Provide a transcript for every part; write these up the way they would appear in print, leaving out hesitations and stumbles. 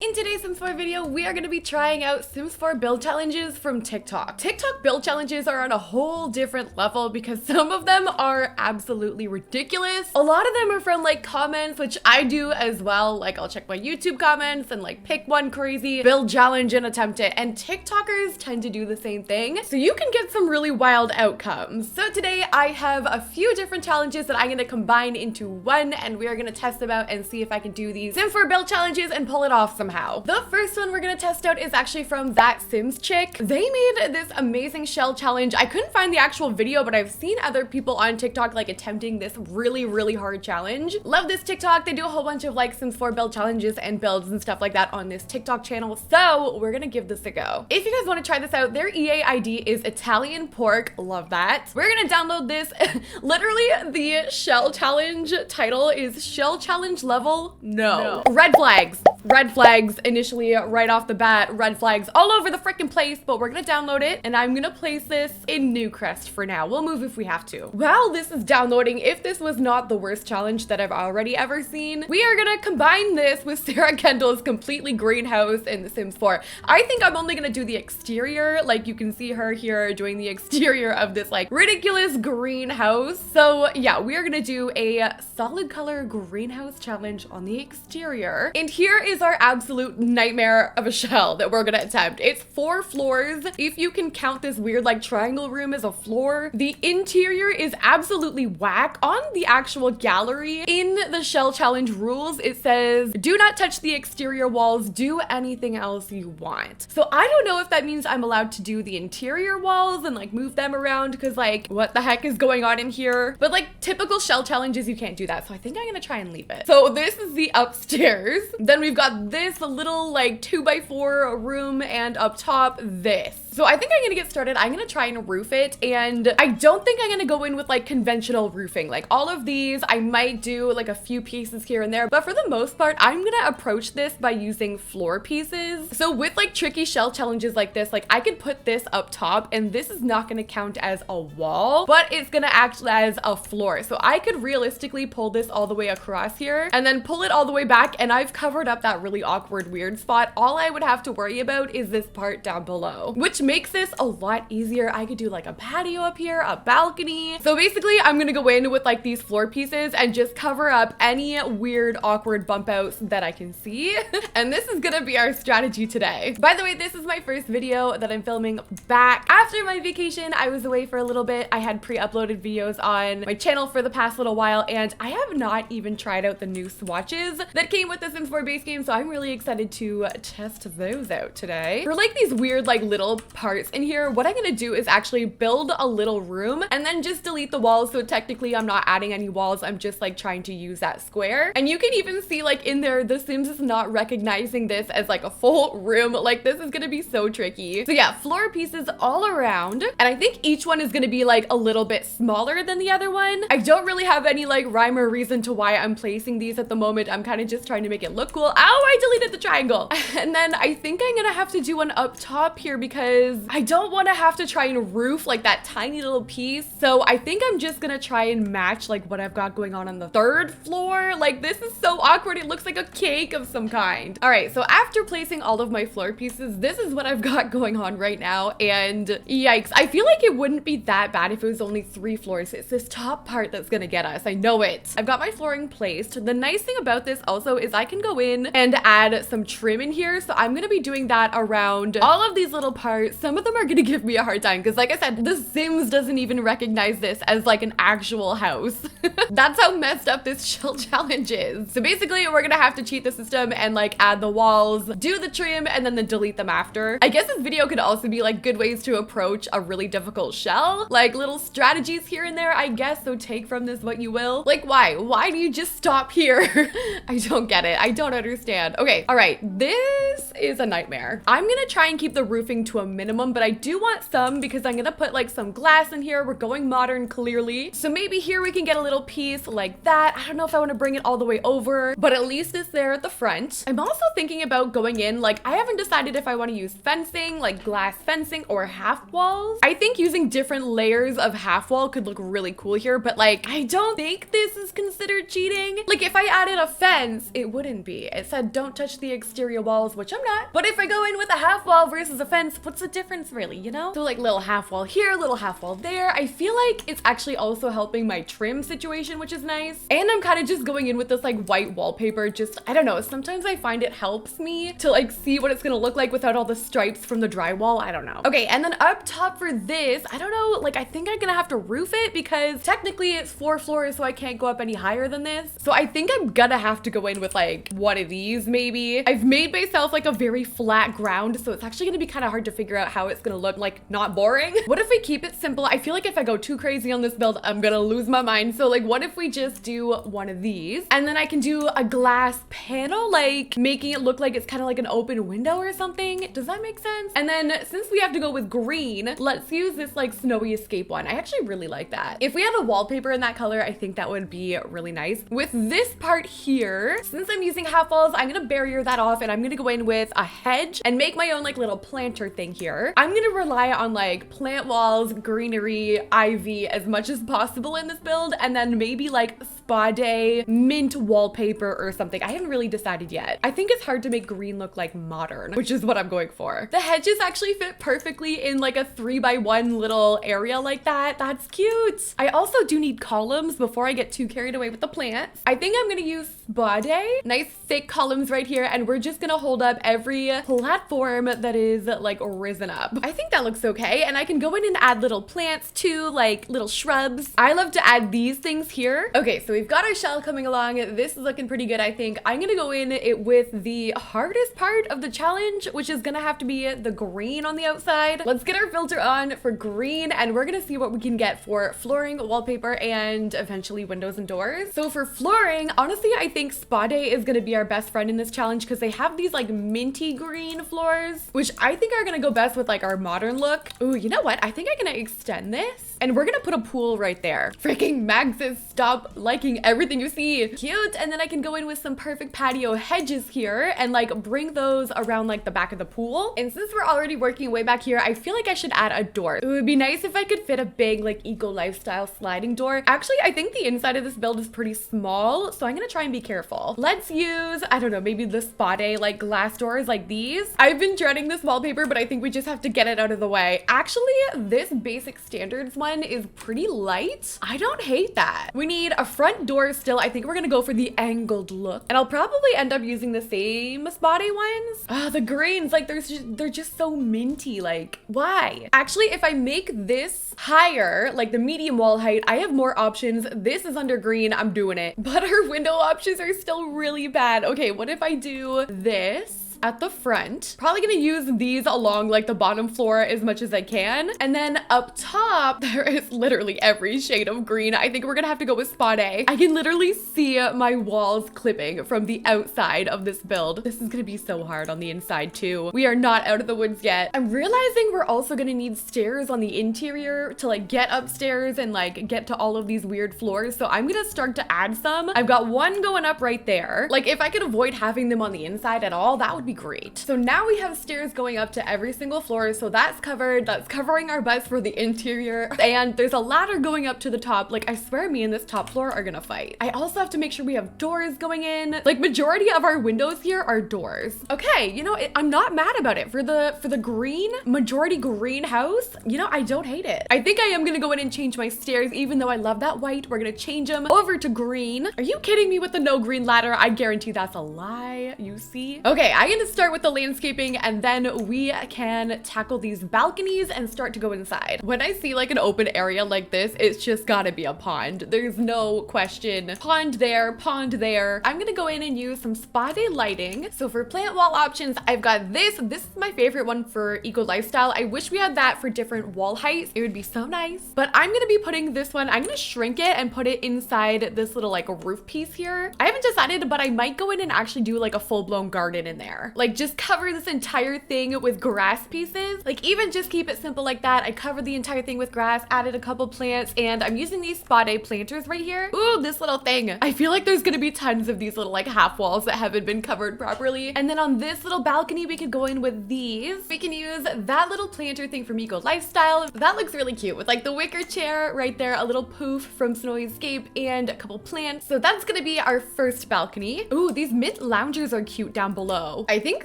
In today's Sims 4 video, we are going to be trying out Sims 4 build challenges from TikTok. TikTok build challenges are on a whole different level because some of them are absolutely ridiculous. A lot of them are from like comments, which I do as well. Like I'll check my YouTube comments and like pick one crazy build challenge and attempt it. And TikTokers tend to do the same thing. So you can get some really wild outcomes. So today I have a few different challenges that I'm going to combine into one, and we are going to test them out and see if I can do these Sims 4 build challenges and pull it off somehow. The first one we're gonna test out is actually from That Sims Chick. They made this amazing shell challenge. I couldn't find the actual video, but I've seen other people on TikTok like attempting this really hard challenge. Love this TikTok. They do a whole bunch of like Sims 4 build challenges and builds and stuff like that on this TikTok channel. So we're gonna give this a go. If you guys want to try this out, their EA ID is Italian Pork. Love that. We're gonna download this. Literally the shell challenge title is Shell Challenge Level No. Red flags. Red flags initially right off the bat, red flags all over the freaking place, but we're gonna download it and I'm gonna place this in Newcrest for now. We'll move if we have to. While this is downloading, if this was not the worst challenge that I've already ever seen, we are gonna combine this with Sarah Kendall's completely greenhouse in The Sims 4. I think I'm only gonna do the exterior. Like you can see her here doing the exterior of this like ridiculous greenhouse. So yeah, we are gonna do a solid color greenhouse challenge on the exterior. And here is our absolute nightmare of a shell that we're gonna attempt. It's 4 floors. If you can count this weird like triangle room as a floor, the interior is absolutely whack. On the actual gallery in the shell challenge rules, it says do not touch the exterior walls, do anything else you want. So I don't know if that means I'm allowed to do the interior walls and like move them around, because like what the heck is going on in here? But like typical shell challenges, you can't do that. So I think I'm gonna try and leave it. So this is the upstairs. Then we've got this little like 2x4 room, and up top this. So I think I'm gonna get started. I'm gonna try and roof it, and I don't think I'm gonna go in with like conventional roofing. Like all of these, I might do like a few pieces here and there, but for the most part, I'm gonna approach this by using floor pieces. So with like tricky shell challenges like this, like I could put this up top, and this is not gonna count as a wall, but it's gonna act as a floor. So I could realistically pull this all the way across here and then pull it all the way back, and I've covered up that really awkward weird spot. All I would have to worry about is this part down below, which makes this a lot easier. I could do like a patio up here, a balcony. So basically I'm gonna go in with like these floor pieces and just cover up any weird awkward bump outs that I can see. And this is gonna be our strategy today. By the way, this is my first video that I'm filming back after my vacation. I was away for a little bit. I had pre-uploaded videos on my channel for the past little while, and I have not even tried out the new swatches that came with the Sims 4 base game. So I'm really excited to test those out today. For like these weird like little parts in here, what I'm gonna do is actually build a little room and then just delete the walls. So technically I'm not adding any walls. I'm just like trying to use that square. And you can even see like in there, the Sims is not recognizing this as like a full room. Like this is gonna be so tricky. So yeah, floor pieces all around. And I think each one is gonna be like a little bit smaller than the other one. I don't really have any like rhyme or reason to why I'm placing these at the moment. I'm kind of just trying to make it look cool. Ow, I deleted the triangle. And then I think I'm gonna have to do one up top here because I don't want to have to try and roof like that tiny little piece. So I think I'm just gonna try and match like what I've got going on the 3rd floor. Like this is so awkward. It looks like a cake of some kind. All right, so after placing all of my floor pieces, this is what I've got going on right now. And yikes, I feel like it wouldn't be that bad if it was only 3 floors. It's this top part that's gonna get us. I know it. I've got my flooring placed. The nice thing about this also is I can go in and add some trim in here. So I'm gonna be doing that around all of these little parts. Some of them are gonna give me a hard time because like I said, The Sims doesn't even recognize this as like an actual house. That's how messed up this shell challenge is. So basically we're gonna have to cheat the system and like add the walls, do the trim, and then delete them after. I guess this video could also be like good ways to approach a really difficult shell, like little strategies here and there, I guess. So take from this what you will. Like why do you just stop here? I don't get it. I don't understand. Okay, all right, this is a nightmare. I'm gonna try and keep the roofing to a minimum, but I do want some because I'm gonna put like some glass in here. We're going modern clearly. So maybe here we can get a little piece like that. I don't know if I want to bring it all the way over, but at least it's there at the front. I'm also thinking about going in, like I haven't decided if I want to use fencing, like glass fencing, or half walls. I think using different layers of half wall could look really cool here, but like I don't think this is considered cheating. Like if I added a fence, it wouldn't be. It said don't touch touch the exterior walls, which I'm not. But if I go in with a half wall versus a fence, what's the difference really, you know? So like little half wall here, little half wall there. I feel like it's actually also helping my trim situation, which is nice. And I'm kind of just going in with this like white wallpaper. Just, I don't know, sometimes I find it helps me to like see what it's gonna look like without all the stripes from the drywall. I don't know. Okay, and then up top for this, I don't know, like I think I'm gonna have to roof it because technically it's 4 floors, so I can't go up any higher than this. So I think I'm gonna have to go in with like one of these maybe. I've made myself like a very flat ground, so it's actually gonna be kind of hard to figure out how it's gonna look, like not boring. What if we keep it simple? I feel like if I go too crazy on this build, I'm gonna lose my mind. So like what if we just do one of these and then I can do a glass panel, like making it look like it's kind of like an open window or something. Does that make sense? And then since we have to go with green, let's use this like snowy escape one. I actually really like that. If we had a wallpaper in that color, I think that would be really nice. With this part here, since I'm using half walls, I'm gonna barrier that off and I'm gonna go in with a hedge and make my own like little planter thing here. I'm gonna rely on like plant walls, greenery, ivy as much as possible in this build, and then maybe like spa day, mint wallpaper or something. I haven't really decided yet. I think it's hard to make green look like modern, which is what I'm going for. The hedges actually fit perfectly in like a 3x1 little area like that. That's cute. I also do need columns before I get too carried away with the plants. I think I'm gonna use spa day. Nice thick columns right here, and we're just gonna hold up every platform that is like risen up. I think that looks okay, and I can go in and add little plants too, like little shrubs. I love to add these things here. Okay, so we've got our shell coming along. This is looking pretty good, I think. I'm gonna go in it with the hardest part of the challenge, which is gonna have to be the green on the outside. Let's get our filter on for green, and we're gonna see what we can get for flooring, wallpaper, and eventually windows and doors. So for flooring, honestly, I think Spa Day is gonna be our best friend in this challenge because they have these like minty green floors, which I think are gonna go best with like our modern look. Ooh, you know what? I think I'm gonna extend this and we're gonna put a pool right there. Freaking Maxis, stop liking everything you see. Cute. And then I can go in with some perfect patio hedges here and like bring those around like the back of the pool. And since we're already working way back here, I feel like I should add a door. It would be nice if I could fit a big like eco lifestyle sliding door. Actually, I think the inside of this build is pretty small, so I'm gonna try and be careful. Let's use, I don't know, maybe the Spa Day like glass doors like these. I've been dreading this wallpaper, but I think we just have to get it out of the way. Actually, this basic standards one is pretty light. I don't hate that. We need a front door still. I think we're gonna go for the angled look, and I'll probably end up using the same Spa Day ones. Ah, the greens, like they're just so minty. Like, why? Actually, if I make this higher, like the medium wall height, I have more options. This is under green. I'm doing it. But our window options are still really bad. Okay, what if I do this at the front? Probably gonna use these along like the bottom floor as much as I can. And then up top, there is literally every shade of green. I think we're gonna have to go with Spa Day. I can literally see my walls clipping from the outside of this build. This is gonna be so hard on the inside too. We are not out of the woods yet. I'm realizing we're also gonna need stairs on the interior to like get upstairs and like get to all of these weird floors. So I'm gonna start to add some. I've got one going up right there. Like if I could avoid having them on the inside at all, that would be great. So now we have stairs going up to every single floor, so that's covered. That's covering our butts for the interior, and there's a ladder going up to the top. Like I swear me and this top floor are gonna fight. I also have to make sure we have doors going in. Like majority of our windows here are doors. Okay, you know, I'm not mad about it. For the green, majority green house, you know, I don't hate it. I think I am gonna go in and change my stairs, even though I love that white. We're gonna change them over to green. Are you kidding me with the no green ladder? I guarantee that's a lie, you see? Okay, I'm gonna start with the landscaping, and then we can tackle these balconies and start to go inside. When I see like an open area like this, it's just gotta be a pond. There's no question. Pond there, pond there. I'm gonna go in and use some Spa Day lighting. So for plant wall options, I've got this. This is my favorite one for eco lifestyle. I wish we had that for different wall heights. It would be so nice. But I'm gonna be putting this one, I'm gonna shrink it and put it inside this little like roof piece here. I haven't decided, but I might go in and actually do like a full-blown garden in there. more. Like just cover this entire thing with grass pieces. Like even just keep it simple like that. I covered the entire thing with grass, added a couple plants, and I'm using these spa day planters right here. Ooh, this little thing. I feel like there's gonna be tons of these little like half walls that haven't been covered properly. And then on this little balcony, we could go in with these. We can use that little planter thing from Eco Lifestyle. That looks really cute with like the wicker chair right there, a little poof from Snowy Escape, and a couple plants. So that's gonna be our first balcony. Ooh, these mint loungers are cute down below. I think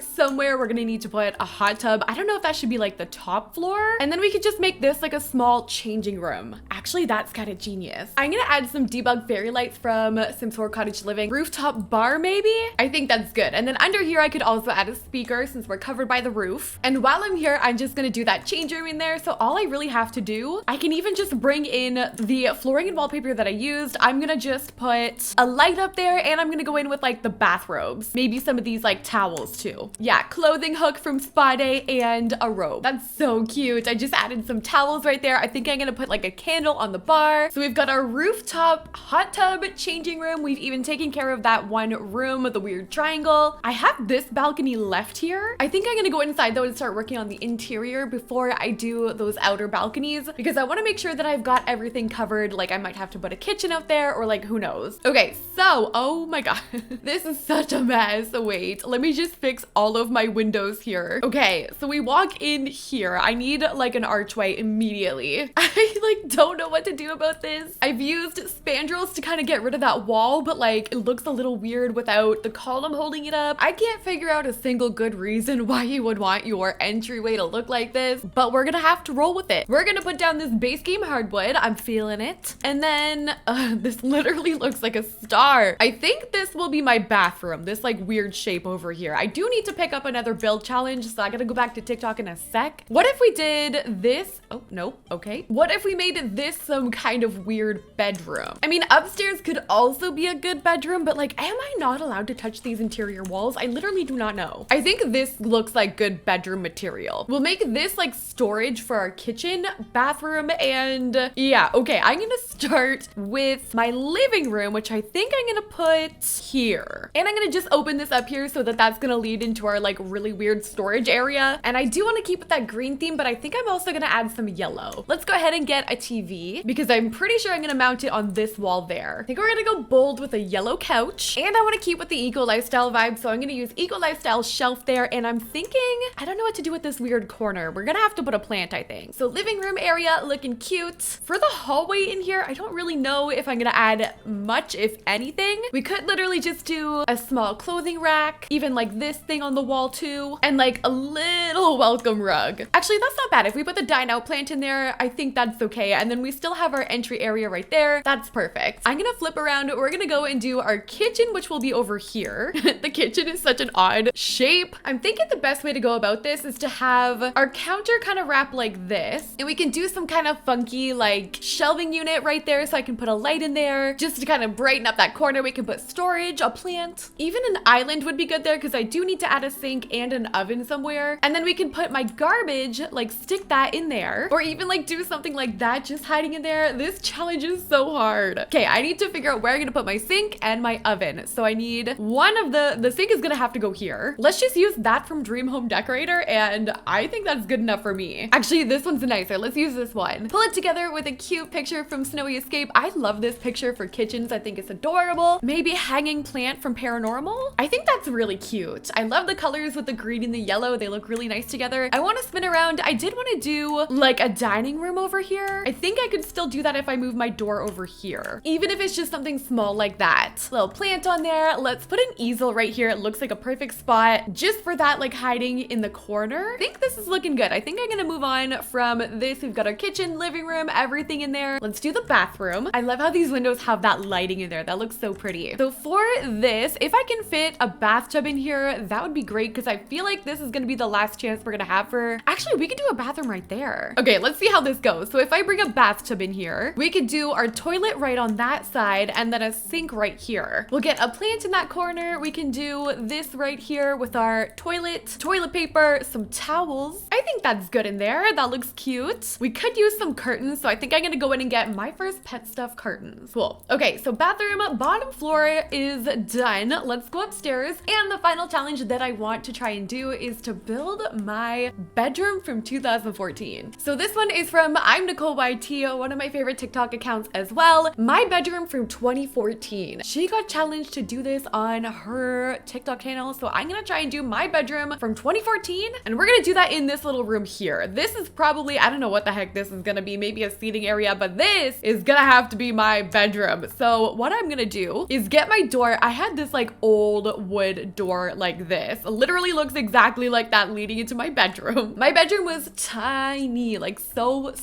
somewhere we're gonna need to put a hot tub. I don't know if that should be like the top floor. And then we could just make this like a small changing room. Actually, that's kind of genius. I'm gonna add some debug fairy lights from Sims 4 Cottage Living. Rooftop bar maybe? I think that's good. And then under here, I could also add a speaker since we're covered by the roof. And while I'm here, I'm just gonna do that change room in there. So all I really have to do, I can even just bring in the flooring and wallpaper that I used. I'm gonna just put a light up there, and I'm gonna go in with like the bathrobes. Maybe some of these like towels too. Yeah, clothing hook from Spa Day and a robe. That's so cute. I just added some towels right there. I think I'm gonna put like a candle on the bar. So we've got our rooftop hot tub changing room. We've even taken care of that one room with the weird triangle. I have this balcony left here. I think I'm gonna go inside though and start working on the interior before I do those outer balconies, because I want to make sure that I've got everything covered. Like I might have to put a kitchen out there, or like who knows. Okay, so oh my god, this is such a mess. Wait, let me just fix all of my windows here. Okay, so we walk in here. I need like an archway immediately. I like don't know what to do about this. I've used spandrels to kind of get rid of that wall, but like it looks a little weird without the column holding it up. I can't figure out a single good reason why you would want your entryway to look like this, but we're gonna have to roll with it. We're gonna put down this base game hardwood. I'm feeling it. And then this literally looks like a star. I think this will be my bathroom, this like weird shape over here. I do need to pick up another build challenge, so I gotta go back to TikTok in a sec. What if we did this? Oh, no. Okay. What if we made this some kind of weird bedroom? I mean, upstairs could also be a good bedroom, but like, am I not allowed to touch these interior walls? I literally do not know. I think this looks like good bedroom material. We'll make this like storage for our kitchen, bathroom, and yeah, okay. I'm gonna start with my living room, which I think I'm gonna put here. And I'm gonna just open this up here so that that's gonna lead into our like really weird storage area. And I do want to keep with that green theme, but I think I'm also gonna add some yellow. Let's go ahead and get a TV, because I'm pretty sure I'm gonna mount it on this wall there. I think we're gonna go bold with a yellow couch, and I want to keep with the Eco Lifestyle vibe, so I'm gonna use Eco Lifestyle shelf there. And I'm thinking, I don't know what to do with this weird corner. We're gonna have to put a plant, I think. So living room area looking cute. For the hallway in here, I don't really know if I'm gonna add much, if anything. We could literally just do a small clothing rack, even like this thing on the wall too, and like a little welcome rug. Actually, that's not bad. If we put the dine out plant in there, I think that's okay. And then we still have our entry area right there. That's perfect. I'm gonna flip around. We're gonna go and do our kitchen, which will be over here. The kitchen is such an odd shape. I'm thinking the best way to go about this is to have our counter kind of wrap like this, and we can do some kind of funky like shelving unit right there, so I can put a light in there just to kind of brighten up that corner. We can put storage, a plant, even an island would be good there, because I do need to add a sink and an oven somewhere. And then we can put my garbage, like stick that in there, or even like do something like that, just hiding in there. This challenge is so hard. Okay, I need to figure out where I'm gonna put my sink and my oven. So I need one of the sink is gonna have to go here. Let's just use that from Dream Home Decorator, and I think that's good enough for me. Actually, this one's nicer. Let's use this one. Pull it together with a cute picture from Snowy Escape. I love this picture for kitchens. I think it's adorable. Maybe hanging plant from Paranormal. I think that's really cute. I love the colors with the green and the yellow. They look really nice together. I want to spin around. I did want to do like a dining room over here. I think I could still do that if I move my door over here, even if it's just something small like that. Little plant on there. Let's put an easel right here. It looks like a perfect spot just for that, like hiding in the corner. I think this is looking good. I think I'm gonna move on from this. We've got our kitchen, living room, everything in there. Let's do the bathroom. I love how these windows have that lighting in there. That looks so pretty. So for this, if I can fit a bathtub in here, that would be great, because I feel like this is gonna be the last chance we're gonna have for, actually, we could do a bathroom right there. Okay, let's see how this goes. So if I bring a bathtub in here, we could do our toilet right on that side, and then a sink right here. We'll get a plant in that corner. We can do this right here with our toilet paper, some towels. I think that's good in there. That looks cute. We could use some curtains, so I think I'm gonna go in and get my first pet stuff curtains. Cool. Okay, so bathroom bottom floor is done. Let's go upstairs. And the final challenge challenge that I want to try and do is to build my bedroom from 2014. So this one is from I'm Nicole YT, one of my favorite TikTok accounts as well. My bedroom from 2014. She got challenged to do this on her TikTok channel, so I'm gonna try and do my bedroom from 2014, and we're gonna do that in this little room here. This is probably, I don't know what the heck this is gonna be, maybe a seating area, but this is gonna have to be my bedroom. So what I'm gonna do is get my door. I had this like old wood door like this. It literally looks exactly like that leading into my bedroom. My bedroom was tiny, like so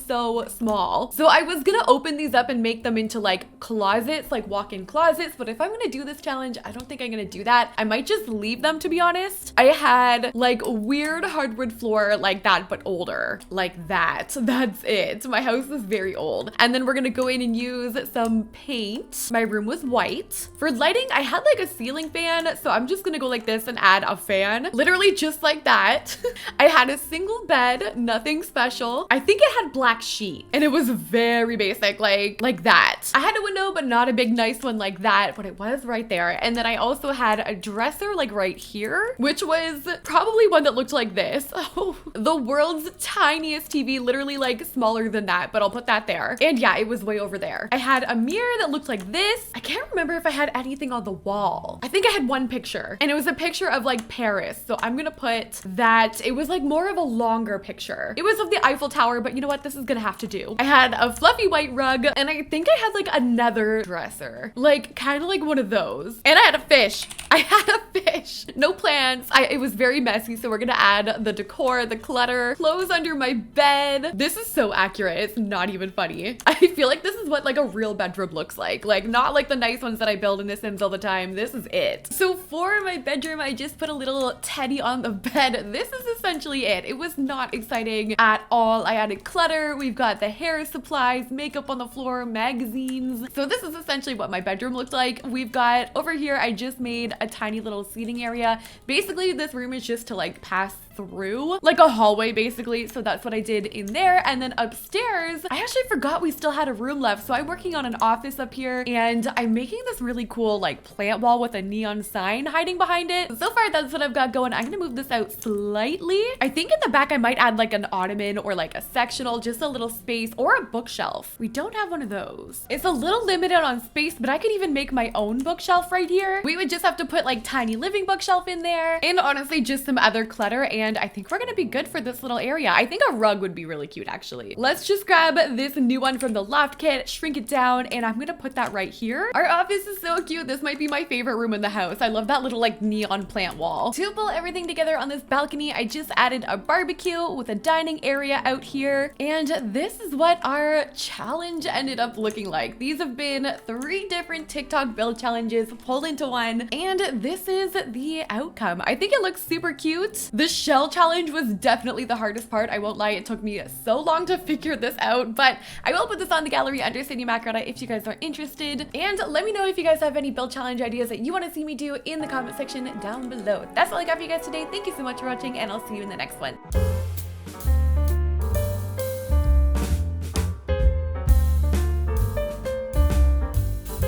small. So I was gonna open these up and make them into like closets, like walk-in closets, but if I'm gonna do this challenge, I don't think I'm gonna do that. I might just leave them, to be honest. I had like weird hardwood floor like that, but older, like that. That's it. My house is very old. And then we're gonna go in and use some paint. My room was white. For lighting, I had like a ceiling fan, so I'm just gonna go like this and add a fan. Literally just like that. I had a single bed, nothing special. I think it had black sheet and it was very basic, like that. I had a window, but not a big nice one like that, but it was right there. And then I also had a dresser like right here, which was probably one that looked like this. Oh, the world's tiniest TV, literally like smaller than that, but I'll put that there. And yeah, it was way over there. I had a mirror that looked like this. I can't remember if I had anything on the wall. I think I had one picture, and it was a picture of like Paris. So I'm gonna put that. It was like more of a longer picture. It was of the Eiffel Tower, but you know what? This is gonna have to do. I had a fluffy white rug, and I think I had like another dresser, like kind of like one of those. And I had a fish. I had a fish. No plants. It was very messy, so we're gonna add the decor, the clutter, clothes under my bed. This is so accurate. It's not even funny. I feel like this is what like a real bedroom looks like not like the nice ones that I build in The Sims all the time. This is it. So for my bedroom, I just put a little teddy on the bed. This is essentially it. It was not exciting at all. I added clutter. We've got the hair supplies, makeup on the floor, magazines. So this is essentially what my bedroom looked like. We've got over here, I just made a tiny little seating area. Basically, this room is just to like pass through, like a hallway basically. So that's what I did in there. And then upstairs, I actually forgot we still had a room left. So I'm working on an office up here, and I'm making this really cool like plant wall with a neon sign hiding behind it. So far, that's what I've got going. I'm gonna move this out slightly. I think in the back, I might add like an ottoman or like a sectional, just a little space, or a bookshelf. We don't have one of those. It's a little limited on space, but I could even make my own bookshelf right here. We would just have to put like tiny living bookshelf in there, and honestly, just some other clutter. And I think we're gonna be good for this little area. I think a rug would be really cute, actually. Let's just grab this new one from the loft kit, shrink it down, and I'm gonna put that right here. Our office is so cute. This might be my favorite room in the house. I love that little like neon plant wall. To pull everything together on this balcony, I just added a barbecue with a dining area out here. And this is what our challenge ended up looking like. These have been 3 different TikTok build challenges pulled into one, and this is the outcome. I think it looks super cute. The shell challenge was definitely the hardest part. I won't lie, it took me so long to figure this out, but I will put this on the gallery under Sydneymacoretta if you guys are interested. And let me know if you guys have any build challenge ideas that you want to see me do in the comment section down below. That's all I got for you guys today. Thank you so much for watching, and I'll see you in the next one.